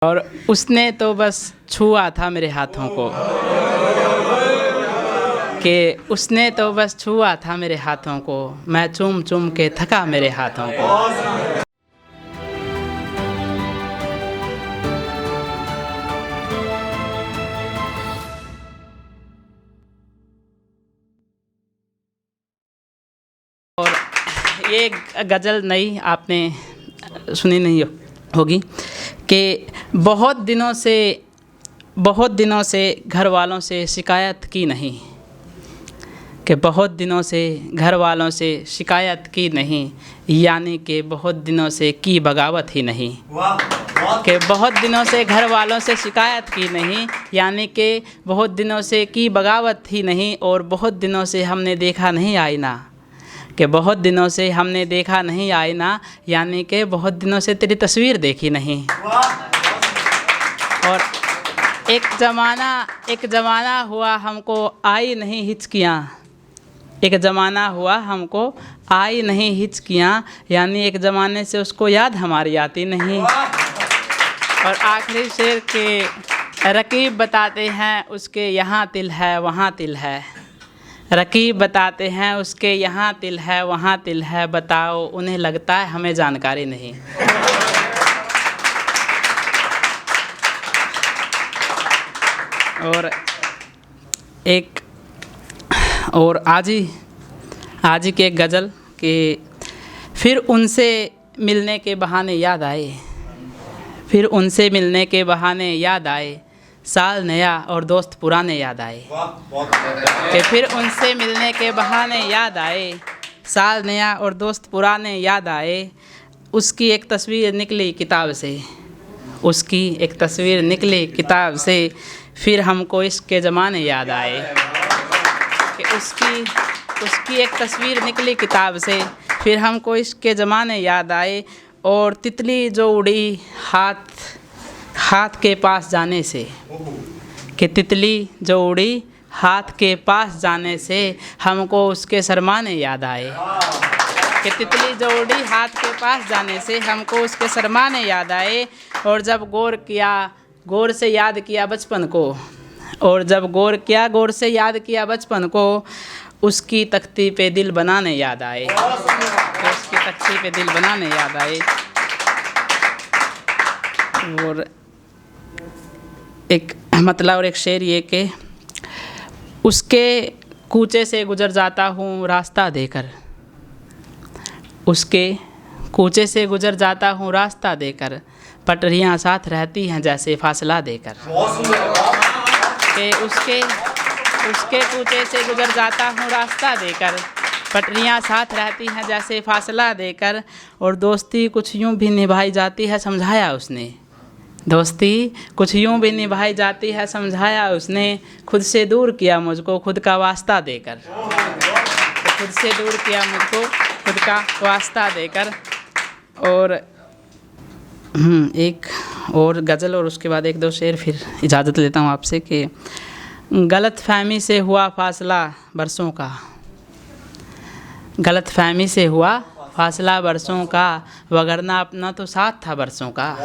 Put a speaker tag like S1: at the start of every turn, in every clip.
S1: और उसने तो बस छुआ था मेरे हाथों को, कि उसने तो बस छुआ था मेरे हाथों को, मैं चूम चूम के थका मेरे हाथों को। और ये गज़ल नई आपने सुनी नहीं होगी कि बहुत दिनों से घर वालों से शिकायत की नहीं, कि बहुत दिनों से घर वालों से शिकायत की नहीं, यानी कि बहुत दिनों से की बगावत ही नहीं। कि बहुत दिनों से घर वालों से शिकायत की नहीं, यानी कि बहुत दिनों से की बगावत ही नहीं। और बहुत दिनों से हमने देखा नहीं आईना, कि बहुत दिनों से हमने देखा नहीं आईना, यानी कि बहुत दिनों से तेरी तस्वीर देखी नहीं। और एक ज़माना हुआ हमको आई नहीं हिचकियाँ, एक ज़माना हुआ हमको आई नहीं हिचकियाँ, यानी एक ज़माने से उसको याद हमारी आती नहीं। और आखिरी शेर के रकीब बताते हैं उसके यहाँ तिल है वहाँ तिल है, रकीब बताते हैं उसके यहाँ तिल है वहाँ तिल है, बताओ उन्हें लगता है हमें जानकारी नहीं। और एक और आज ही के गज़ल कि फिर उनसे मिलने के बहाने याद आए, फिर उनसे मिलने के बहाने याद आए, साल नया और दोस्त पुराने याद आए। कि फिर उनसे मिलने के बहाने याद आए, साल नया और दोस्त पुराने याद आए। उसकी एक तस्वीर निकली किताब से, उसकी एक तस्वीर निकली किताब से, फिर हमको इश्क के ज़माने याद आए। कि उसकी एक तस्वीर निकली किताब से, फिर हमको इश्क के ज़माने याद आए। और तितली जो उड़ी हाथ के पास जाने से, कि तितली जो उड़ी हाथ के पास जाने से, हमको उसके शर्माने याद आए। कि तितली जो उड़ी हाथ के पास जाने से, हमको उसके शर्माने याद आए। और जब गौर से याद किया बचपन को, और जब गौर से याद किया बचपन को, उसकी तख्ती पे दिल बनाने याद आए, उसकी तख्ती पे दिल बनाने याद आए। और एक मतलब और एक शेर ये कि उसके कूचे से गुजर जाता हूँ रास्ता देकर, उसके कूचे से गुजर जाता हूँ रास्ता देकर, पटरियाँ साथ रहती हैं जैसे फासला देकर। कि उसके कूचे से गुजर जाता हूँ रास्ता देकर, पटरियाँ साथ रहती हैं जैसे फासला देकर। और दोस्ती कुछ यूँ भी निभाई जाती है समझाया उसने, दोस्ती कुछ यूँ भी निभाई जाती है समझाया उसने, खुद से दूर किया मुझको खुद का वास्ता देकर। खुद से दूर किया मुझको खुद का वास्ता देकर। और एक और गज़ल और उसके बाद एक दो शेर, फिर इजाज़त लेता हूँ आपसे कि गलतफ़हमी से हुआ फासला बरसों का, गलतफ़हमी से हुआ फासला बरसों का, वगरना अपना तो साथ था बरसों का।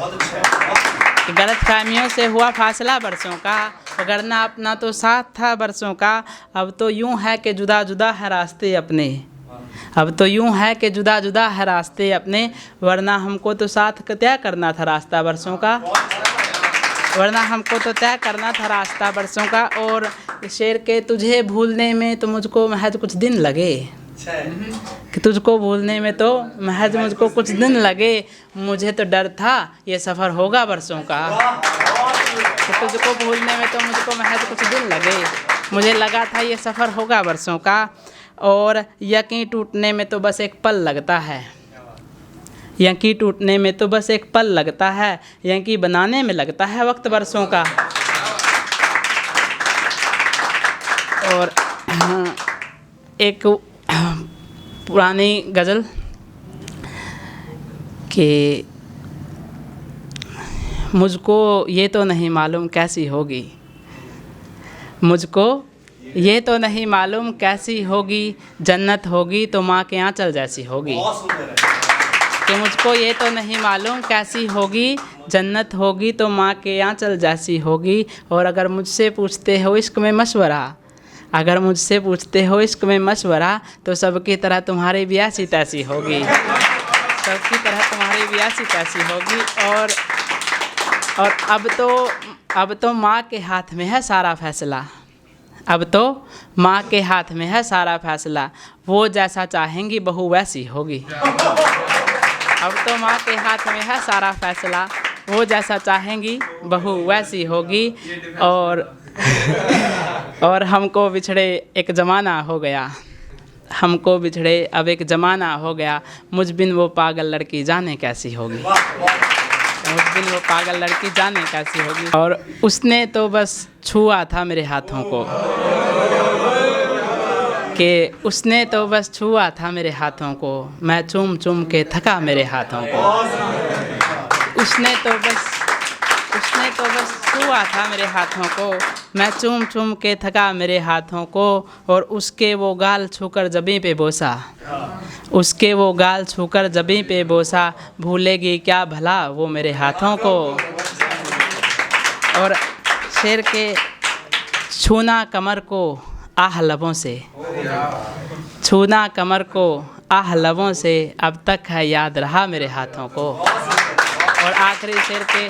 S1: गलतफ़हमियों से हुआ फासला बरसों का, वगरना अपना तो साथ था बरसों का। अब तो यूँ है कि जुदा जुदा है रास्ते अपने, अब तो यूँ है कि जुदा जुदा है रास्ते अपने, वरना हमको तो साथ तय करना था रास्ता बरसों का, वरना हमको तो तय करना था रास्ता बरसों का। और शेर के तुझे भूलने में तो मुझको महज कुछ दिन लगे, कि तुझको भूलने में तो महज मुझको कुछ दिन लगे, मुझे तो डर था ये सफ़र होगा बरसों का। कि तुझको भूलने में तो मुझको महज कुछ दिन लगे, मुझे लगा था ये सफ़र होगा बरसों का। और यकीन टूटने में तो बस एक पल लगता है, यकीन टूटने में तो बस एक पल लगता है, यकीन बनाने में लगता है वक्त बरसों का। और एक पुरानी गज़ल कि मुझको ये तो नहीं मालूम कैसी होगी, मुझको ये तो नहीं मालूम कैसी होगी, जन्नत होगी तो माँ के आंचल जैसी होगी। कि मुझको ये तो नहीं मालूम कैसी होगी जन्नत, होगी तो माँ के आंचल जैसी होगी। और अगर मुझसे पूछते हो इश्क में मशवरा, अगर मुझसे पूछते हो इश्क में मशवरा, तो सबकी तरह तुम्हारी भी ऐसी तैसी होगी, सबकी तरह तुम्हारी भी ऐसी तैसी होगी। और अब तो माँ के हाथ में है सारा फैसला, अब तो माँ के हाथ में है सारा फैसला, वो जैसा चाहेंगी बहू वैसी होगी। अब तो माँ के हाथ में है सारा फैसला, वो जैसा चाहेंगी बहू वैसी होगी। और हमको बिछड़े एक ज़माना हो गया, हमको बिछड़े अब एक ज़माना हो गया, मुझ बिन वो पागल लड़की जाने कैसी होगी, मुझ बिन वो पागल लड़की जाने कैसी होगी। और उसने तो बस छुआ था मेरे हाथों को, कि उसने तो बस छुआ था मेरे हाथों को, मैं चूम चूम के थका मेरे हाथों को। उसने तो बस छुआ था मेरे हाथों को, मैं चूम चूम के थका मेरे हाथों को। और उसके वो गाल छूकर जबीं पे बोसा, उसके वो गाल छूकर जबीं पे बोसा, भूलेगी क्या भला वो मेरे हाथों को। और शेर के छूना कमर को आह लबों से, छूना कमर को आह लबों से, अब तक है याद रहा मेरे हाथों को। और आखिरी शेर के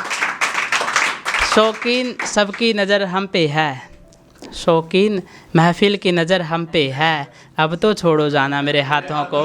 S1: शौकीन सबकी नज़र हम पे है, शौकीन महफिल की नज़र हम पे है, अब तो छोड़ो जाना मेरे हाथों को।